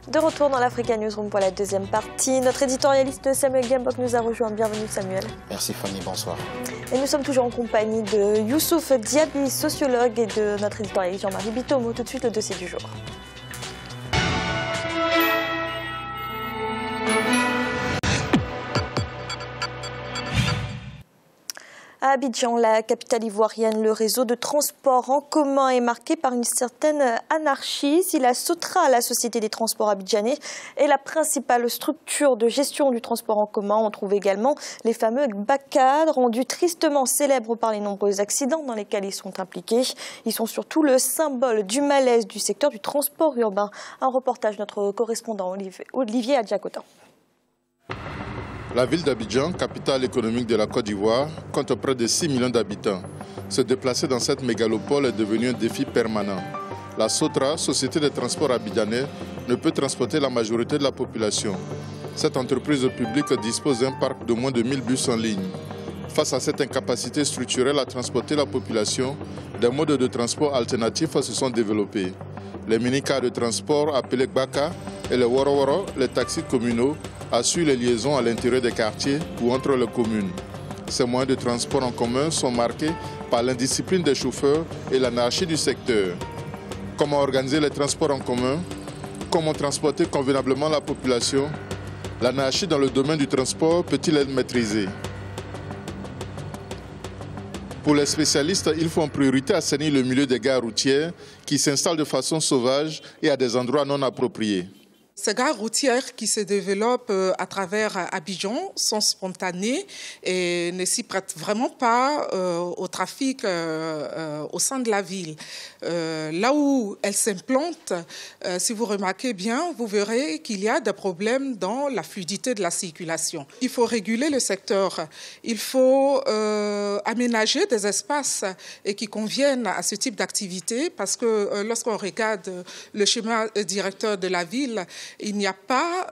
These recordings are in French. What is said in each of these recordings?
De retour dans l'Africa Newsroom pour la deuxième partie. Notre éditorialiste Samuel Gembok nous a rejoint. Bienvenue Samuel. Merci Fanny, bonsoir. Et nous sommes toujours en compagnie de Youssouf Diaby, sociologue, et de notre éditorialiste Jean-Marie Bitomo. Tout de suite le dossier du jour. À Abidjan, la capitale ivoirienne, le réseau de transport en commun est marqué par une certaine anarchie. Si la SOTRA, la Société des transports abidjanais, est la principale structure de gestion du transport en commun, on trouve également les fameux BACAD, rendus tristement célèbres par les nombreux accidents dans lesquels ils sont impliqués. Ils sont surtout le symbole du malaise du secteur du transport urbain. Un reportage de notre correspondant Olivier Adjacotan. La ville d'Abidjan, capitale économique de la Côte d'Ivoire, compte près de 6 millions d'habitants. Se déplacer dans cette mégalopole est devenu un défi permanent. La SOTRA, Société des transports abidjanais, ne peut transporter la majorité de la population. Cette entreprise publique dispose d'un parc de moins de 1000 bus en ligne. Face à cette incapacité structurelle à transporter la population, des modes de transport alternatifs se sont développés. Les mini-cars de transport appelés Baka et les Woro-Woro, les taxis communaux, assurent les liaisons à l'intérieur des quartiers ou entre les communes. Ces moyens de transport en commun sont marqués par l'indiscipline des chauffeurs et l'anarchie du secteur. Comment organiser les transports en commun? Comment transporter convenablement la population? L'anarchie dans le domaine du transport peut-il être maîtrisée? Pour les spécialistes, il faut en priorité assainir le milieu des gares routières qui s'installent de façon sauvage et à des endroits non appropriés. Ces gares routières qui se développent à travers Abidjan sont spontanées et ne s'y prêtent vraiment pas au trafic au sein de la ville. Là où elles s'implantent, si vous remarquez bien, vous verrez qu'il y a des problèmes dans la fluidité de la circulation. Il faut réguler le secteur, il faut aménager des espaces qui conviennent à ce type d'activité parce que lorsqu'on regarde le schéma directeur de la ville, il n'y a pas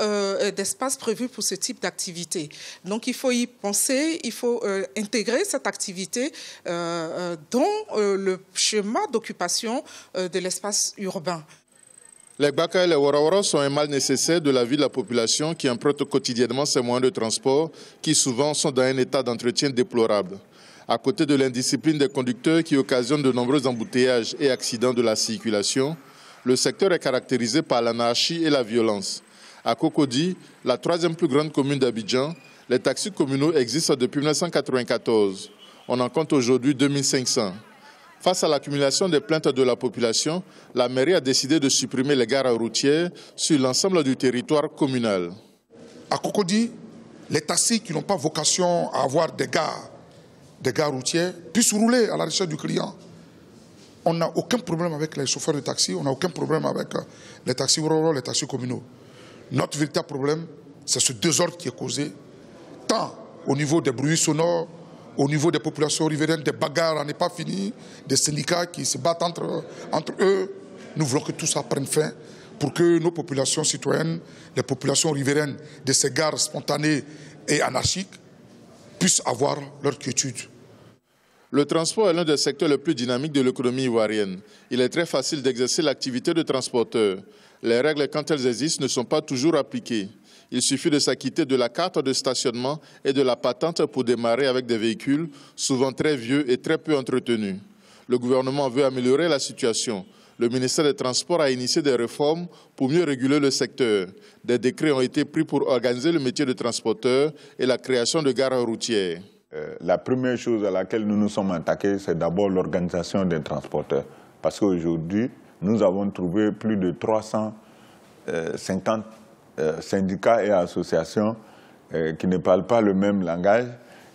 d'espace prévu pour ce type d'activité. Donc il faut y penser, il faut intégrer cette activité dans le schéma d'occupation de l'espace urbain. Les Baka et les Woro-Woro sont un mal nécessaire de la vie de la population qui emprunte quotidiennement ces moyens de transport qui souvent sont dans un état d'entretien déplorable. À côté de l'indiscipline des conducteurs qui occasionne de nombreux embouteillages et accidents de la circulation, le secteur est caractérisé par l'anarchie et la violence. À Cocody, la troisième plus grande commune d'Abidjan, les taxis communaux existent depuis 1994. On en compte aujourd'hui 2500. Face à l'accumulation des plaintes de la population, la mairie a décidé de supprimer les gares routières sur l'ensemble du territoire communal. À Cocody, les taxis qui n'ont pas vocation à avoir des gares routières puissent rouler à la recherche du client. On n'a aucun problème avec les chauffeurs de taxi, on n'a aucun problème avec les taxis Woro-Woro, les taxis communaux. Notre véritable problème, c'est ce désordre qui est causé, tant au niveau des bruits sonores, au niveau des populations riveraines, des bagarres, on n'est pas fini, des syndicats qui se battent entre eux. Nous voulons que tout ça prenne fin pour que nos populations citoyennes, les populations riveraines de ces gares spontanées et anarchiques, puissent avoir leur quiétude. Le transport est l'un des secteurs les plus dynamiques de l'économie ivoirienne. Il est très facile d'exercer l'activité de transporteur. Les règles, quand elles existent, ne sont pas toujours appliquées. Il suffit de s'acquitter de la carte de stationnement et de la patente pour démarrer avec des véhicules, souvent très vieux et très peu entretenus. Le gouvernement veut améliorer la situation. Le ministère des Transports a initié des réformes pour mieux réguler le secteur. Des décrets ont été pris pour organiser le métier de transporteur et la création de gares routières. La première chose à laquelle nous nous sommes attaqués, c'est d'abord l'organisation des transporteurs. Parce qu'aujourd'hui, nous avons trouvé plus de 350 syndicats et associations qui ne parlent pas le même langage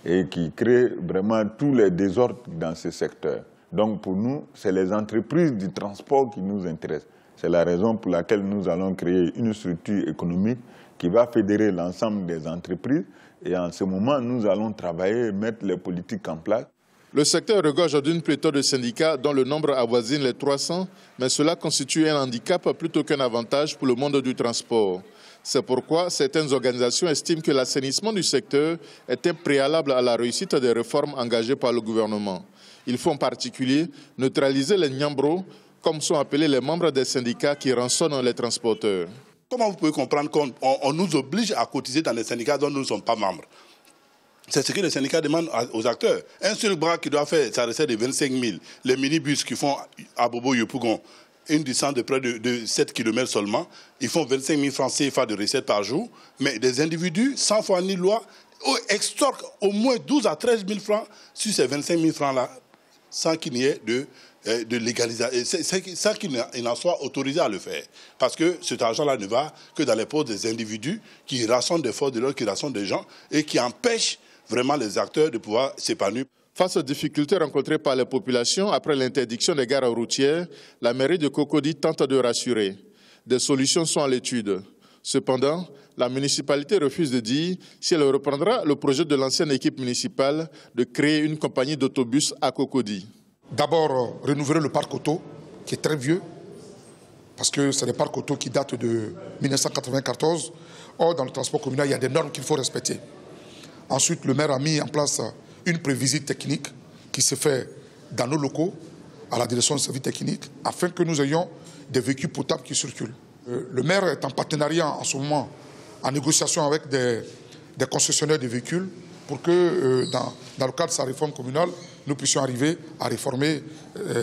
et qui créent vraiment tous les désordres dans ce secteur. Donc pour nous, c'est les entreprises du transport qui nous intéressent. C'est la raison pour laquelle nous allons créer une structure économique qui va fédérer l'ensemble des entreprises. Et en ce moment, nous allons travailler et mettre les politiques en place. Le secteur regorge d'une pléthore de syndicats dont le nombre avoisine les 300, mais cela constitue un handicap plutôt qu'un avantage pour le monde du transport. C'est pourquoi certaines organisations estiment que l'assainissement du secteur est un préalable à la réussite des réformes engagées par le gouvernement. Il faut en particulier neutraliser les Nyambros, comme sont appelés les membres des syndicats qui rançonnent les transporteurs. Comment vous pouvez comprendre qu'on nous oblige à cotiser dans des syndicats dont nous ne sommes pas membres? C'est ce que les syndicats demandent aux acteurs. Un seul bras qui doit faire sa recette de 25 000, les minibus qui font à Bobo-Yopougon une distance de près de 7 km seulement, ils font 25 000 francs CFA de recettes par jour, mais des individus, sans foi ni loi, extorquent au moins 12 à 13 000 francs sur ces 25 000 francs-là, sans qu'il n'y ait de légalisation, sans qu'il n'en soit autorisé à le faire. Parce que cet argent-là ne va que dans les poches des individus qui rassemblent des forces de l'ordre, qui rassemblent des gens et qui empêchent vraiment les acteurs de pouvoir s'épanouir. Face aux difficultés rencontrées par les populations après l'interdiction des gares routières, la mairie de Cocody tente de rassurer. Des solutions sont à l'étude. Cependant, la municipalité refuse de dire si elle reprendra le projet de l'ancienne équipe municipale de créer une compagnie d'autobus à Cocody. D'abord, renouveler le parc auto, qui est très vieux, parce que c'est des parcs auto qui datent de 1994. Or, dans le transport communal, il y a des normes qu'il faut respecter. Ensuite, le maire a mis en place une prévisite technique qui se fait dans nos locaux, à la direction de services techniques, afin que nous ayons des véhicules potables qui circulent. Le maire est en partenariat en ce moment, en négociation avec des concessionnaires de véhicules, pour que dans le cadre de sa réforme communale, nous puissions arriver à réformer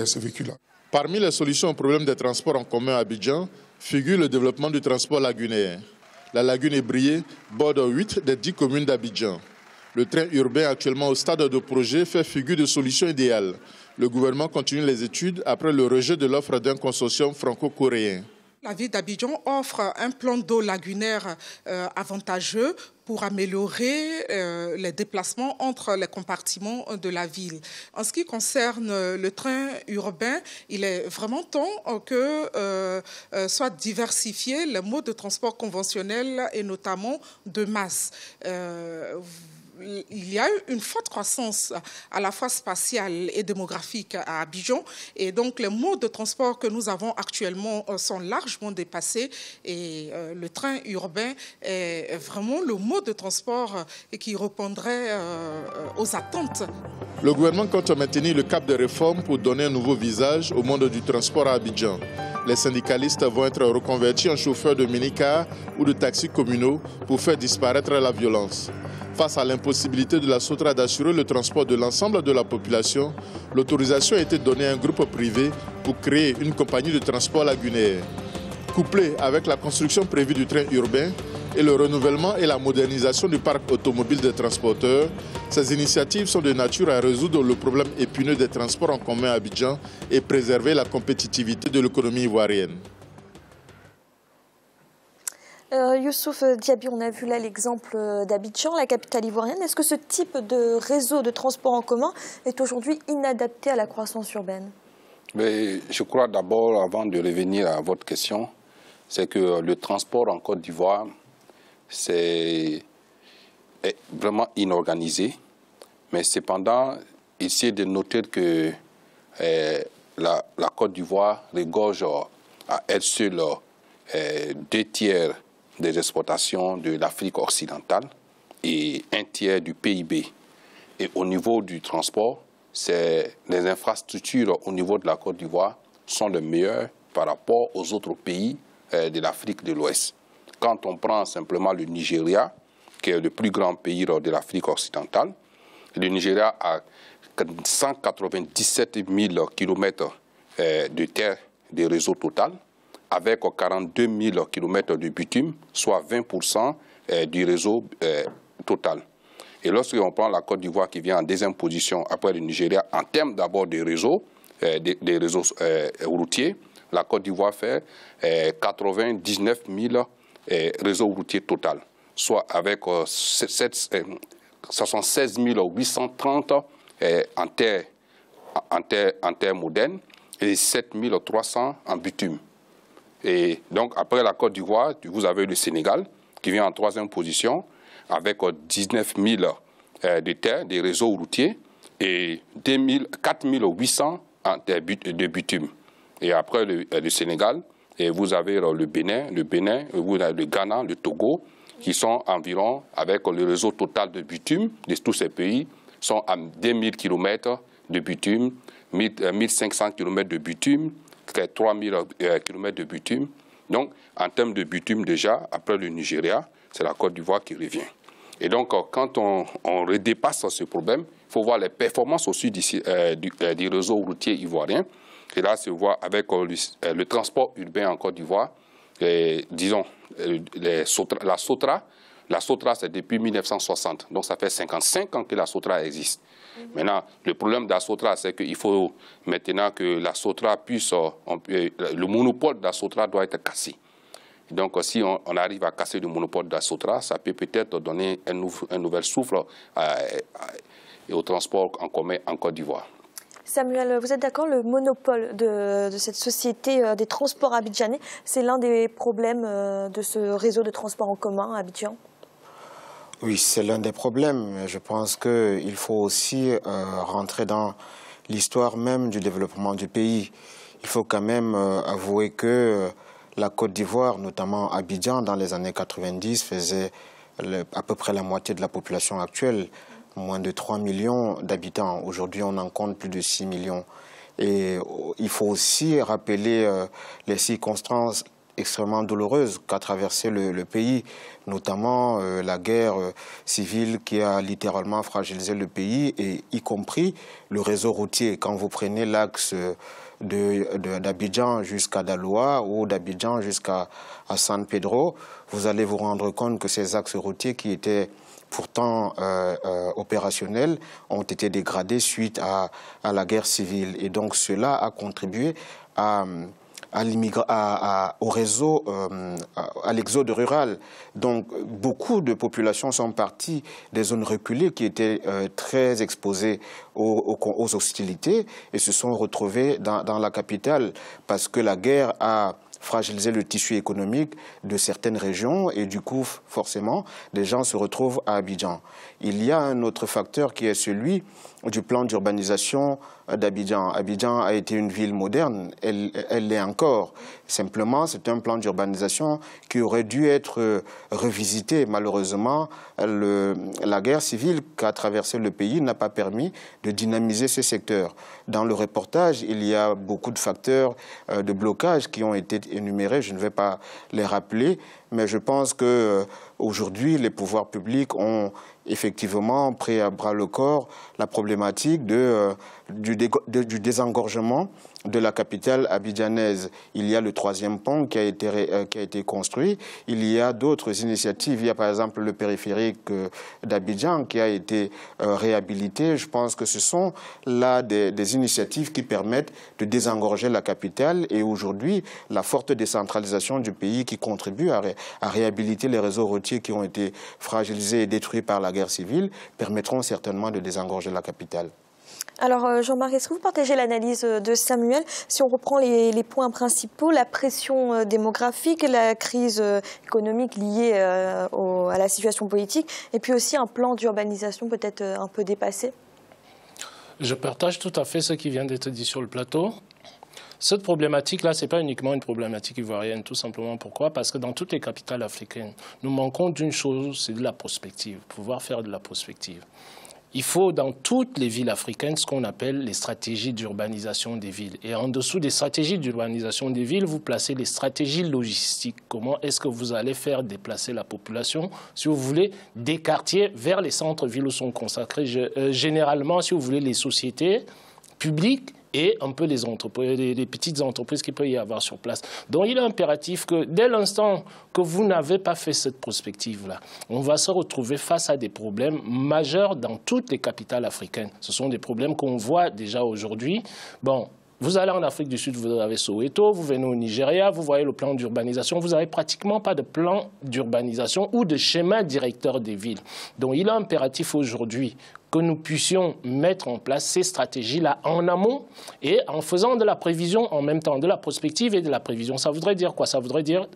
ces véhicules-là. Parmi les solutions au problème des transports en commun à Abidjan figure le développement du transport lagunaire. La lagune Ébrié borde 8 des 10 communes d'Abidjan. Le train urbain actuellement au stade de projet fait figure de solution idéale. Le gouvernement continue les études après le rejet de l'offre d'un consortium franco-coréen. La ville d'Abidjan offre un plan d'eau lagunaire avantageux pour améliorer les déplacements entre les compartiments de la ville. En ce qui concerne le train urbain, il est vraiment temps que soient diversifiés les modes de transport conventionnels et notamment de masse. Il y a eu une forte croissance à la fois spatiale et démographique à Abidjan et donc les modes de transport que nous avons actuellement sont largement dépassés et le train urbain est vraiment le mode de transport qui répondrait aux attentes. Le gouvernement compte maintenir le cap de réforme pour donner un nouveau visage au monde du transport à Abidjan. Les syndicalistes vont être reconvertis en chauffeurs de mini-cars ou de taxis communaux pour faire disparaître la violence. Face à l'impossibilité de la SOTRA d'assurer le transport de l'ensemble de la population, l'autorisation a été donnée à un groupe privé pour créer une compagnie de transport lagunaire. Couplée avec la construction prévue du train urbain et le renouvellement et la modernisation du parc automobile des transporteurs, ces initiatives sont de nature à résoudre le problème épineux des transports en commun à Abidjan et préserver la compétitivité de l'économie ivoirienne. Youssouf Diaby, on a vu là l'exemple d'Abidjan, la capitale ivoirienne. Est-ce que ce type de réseau de transport en commun est aujourd'hui inadapté à la croissance urbaine? Mais je crois d'abord, avant de revenir à votre question, c'est que le transport en Côte d'Ivoire, est vraiment inorganisé. Mais cependant, ici de noter que la Côte d'Ivoire regorge à elle seule 2 tiers des exportations de l'Afrique occidentale et 1 tiers du PIB. Et au niveau du transport, les infrastructures au niveau de la Côte d'Ivoire sont les meilleures par rapport aux autres pays de l'Afrique de l'Ouest. Quand on prend simplement le Nigeria, qui est le plus grand pays de l'Afrique occidentale, le Nigeria a 197 000 km de terre de réseau total, avec 42 000 km de bitume, soit 20% du réseau total. Et lorsqu'on prend la Côte d'Ivoire qui vient en 2e position après le Nigeria, en termes d'abord des réseaux, routiers, la Côte d'Ivoire fait 99 000 réseaux routiers total, soit avec 76 830 en terre moderne et 7 300 en bitume. Et donc, après la Côte d'Ivoire, vous avez le Sénégal qui vient en 3e position avec 19 000 de terre, des réseaux routiers et 4 800 de bitume. Et après le Sénégal, vous avez le Bénin, vous avez le Ghana, le Togo, qui sont environ, avec le réseau total de bitume de tous ces pays, sont à 2000 km de bitume, 1500 km de bitume, 3000 km de bitume, Donc, en termes de bitume, déjà, après le Nigeria, c'est la Côte d'Ivoire qui revient. Et donc, quand on redépasse ce problème, il faut voir les performances aussi du réseau routier ivoirien. Et là, se voit avec le transport urbain en Côte d'Ivoire, disons, la Sotra. La Sotra, c'est depuis 1960, donc ça fait 55 ans que la Sotra existe. Maintenant, le problème de la Sotra, c'est qu'il faut maintenant que la Sotra puisse... le monopole de la Sotra doit être cassé. Donc, si on arrive à casser le monopole de la Sotra, ça peut peut-être donner un nouvel souffle au transport en commun en Côte d'Ivoire. Samuel, vous êtes d'accord, le monopole de cette société des transports abidjanais, c'est l'un des problèmes de ce réseau de transport en commun à Abidjan? Oui, c'est l'un des problèmes. Je pense qu'il faut aussi rentrer dans l'histoire même du développement du pays. Il faut quand même avouer que la Côte d'Ivoire, notamment Abidjan, dans les années 90, faisait à peu près la moitié de la population actuelle, moins de 3 millions d'habitants. Aujourd'hui, on en compte plus de 6 millions. Et il faut aussi rappeler les circonstances extrêmement douloureuse qu'a traversé le pays, notamment la guerre civile qui a littéralement fragilisé le pays, et y compris le réseau routier. Quand vous prenez l'axe d'Abidjan jusqu'à Daloa ou d'Abidjan jusqu'à San Pedro, vous allez vous rendre compte que ces axes routiers qui étaient pourtant opérationnels ont été dégradés suite à la guerre civile. Et donc cela a contribué au réseau, à l'exode rural. Donc beaucoup de populations sont parties des zones reculées qui étaient très exposées aux hostilités et se sont retrouvées dans la capitale parce que la guerre a fragiliser le tissu économique de certaines régions et du coup, forcément, les gens se retrouvent à Abidjan. Il y a un autre facteur qui est celui du plan d'urbanisation d'Abidjan. Abidjan a été une ville moderne, elle l'est encore. Simplement, c'est un plan d'urbanisation qui aurait dû être revisité. Malheureusement, la guerre civile qu'a traversé le pays n'a pas permis de dynamiser ce secteur. Dans le reportage, il y a beaucoup de facteurs de blocage qui ont été énumérés. Je ne vais pas les rappeler, mais je pense qu'aujourd'hui, les pouvoirs publics ont effectivement pris à bras le corps la problématique du désengorgement de la capitale abidjanaise. Il y a le 3e pont qui a été construit. Il y a d'autres initiatives. Il y a par exemple le périphérique d'Abidjan qui a été réhabilité. Je pense que ce sont là des initiatives qui permettent de désengorger la capitale et aujourd'hui la forte décentralisation du pays qui contribue à réhabiliter les réseaux routiers qui ont été fragilisés et détruits par la guerre civile permettront certainement de désengorger la capitale. Alors Jean-Marc, est-ce que vous partagez l'analyse de Samuel? Si on reprend les points principaux, la pression démographique, la crise économique liée à la situation politique, et puis aussi un plan d'urbanisation peut-être un peu dépassé? Je partage tout à fait ce qui vient d'être dit sur le plateau. Cette problématique-là, ce n'est pas uniquement une problématique ivoirienne, tout simplement. Pourquoi? Parce que dans toutes les capitales africaines, nous manquons d'une chose, c'est de la prospective, pouvoir faire de la prospective. Il faut dans toutes les villes africaines ce qu'on appelle les stratégies d'urbanisation des villes. Et en dessous des stratégies d'urbanisation des villes, vous placez les stratégies logistiques. Comment est-ce que vous allez faire déplacer la population, si vous voulez, des quartiers vers les centres-villes où sont consacrés généralement, si vous voulez, les sociétés publiques et un peu les entreprises, les petites entreprises qu'il peut y avoir sur place. Donc il est impératif que dès l'instant que vous n'avez pas fait cette prospective-là, on va se retrouver face à des problèmes majeurs dans toutes les capitales africaines. Ce sont des problèmes qu'on voit déjà aujourd'hui. Bon, vous allez en Afrique du Sud, vous avez Soweto, vous venez au Nigeria, vous voyez le plan d'urbanisation, vous n'avez pratiquement pas de plan d'urbanisation ou de schéma directeur des villes. Donc il est impératif aujourd'hui que nous puissions mettre en place ces stratégies-là en amont et en faisant de la prévision en même temps, de la prospective et de la prévision. Ça voudrait dire quoi? Ça voudrait dire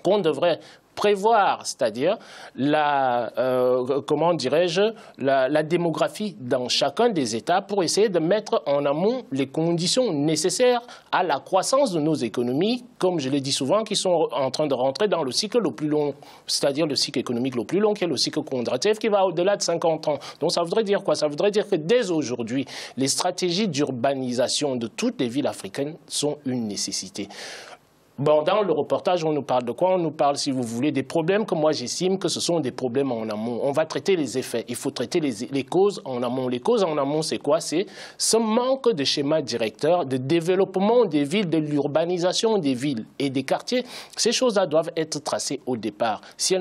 qu'on devrait prévoir, c'est-à-dire comment dirais-je, la démographie dans chacun des États pour essayer de mettre en amont les conditions nécessaires à la croissance de nos économies, comme je l'ai dit souvent, qui sont en train de rentrer dans le cycle le plus long, c'est-à-dire le cycle économique le plus long, qui est le cycle Kondratiev, qui va au-delà de 50 ans. Donc ça voudrait dire quoi? Ça voudrait dire que dès aujourd'hui, les stratégies d'urbanisation de toutes les villes africaines sont une nécessité. Bon, dans le reportage, on nous parle de quoi? On nous parle, si vous voulez, des problèmes que moi j'estime que ce sont des problèmes en amont. On va traiter les effets. Il faut traiter les causes en amont. Les causes en amont, c'est quoi? C'est ce manque de schéma directeur, de développement des villes, de l'urbanisation des villes et des quartiers. Ces choses-là doivent être tracées au départ. Si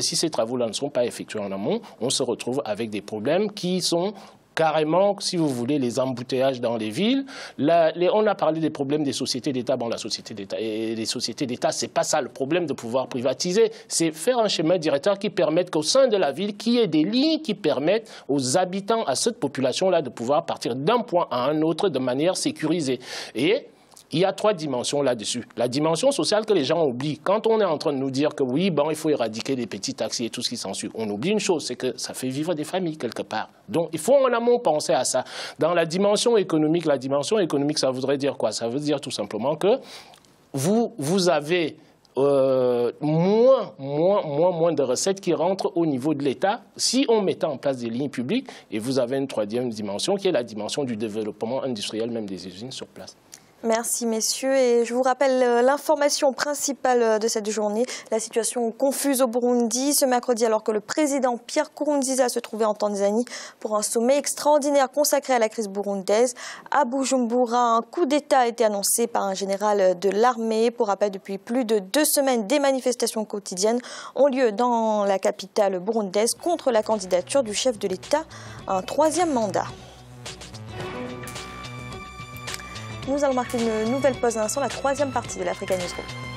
ces travaux-là ne sont pas effectués en amont, on se retrouve avec des problèmes qui sont carrément, si vous voulez, les embouteillages dans les villes. On a parlé des problèmes des sociétés d'État. Bon, la société d'État et les sociétés d'État, c'est pas ça le problème de pouvoir privatiser. C'est faire un schéma directeur qui permette qu'au sein de la ville, qu'il y ait des lignes qui permettent aux habitants, à cette population-là, de pouvoir partir d'un point à un autre de manière sécurisée. Et il y a 3 dimensions là-dessus. La dimension sociale que les gens oublient. Quand on est en train de nous dire que oui, bon, il faut éradiquer les petits taxis et tout ce qui s'ensuit, on oublie une chose, c'est que ça fait vivre des familles quelque part. Donc, il faut en amont penser à ça. Dans la dimension économique, ça voudrait dire quoi? Ça veut dire tout simplement que vous avez moins de recettes qui rentrent au niveau de l'État si on mettait en place des lignes publiques. Et vous avez une 3e dimension qui est la dimension du développement industriel, même des usines sur place. Merci messieurs et je vous rappelle l'information principale de cette journée. La situation confuse au Burundi ce mercredi alors que le président Pierre Nkurunziza se trouvait en Tanzanie pour un sommet extraordinaire consacré à la crise burundaise. À Bujumbura, un coup d'État a été annoncé par un général de l'armée. Pour rappel, depuis plus de 2 semaines, des manifestations quotidiennes ont lieu dans la capitale burundaise contre la candidature du chef de l'État à un 3e mandat. Nous allons marquer une nouvelle pause d'un instant, la 3e partie de l'Africa News Group.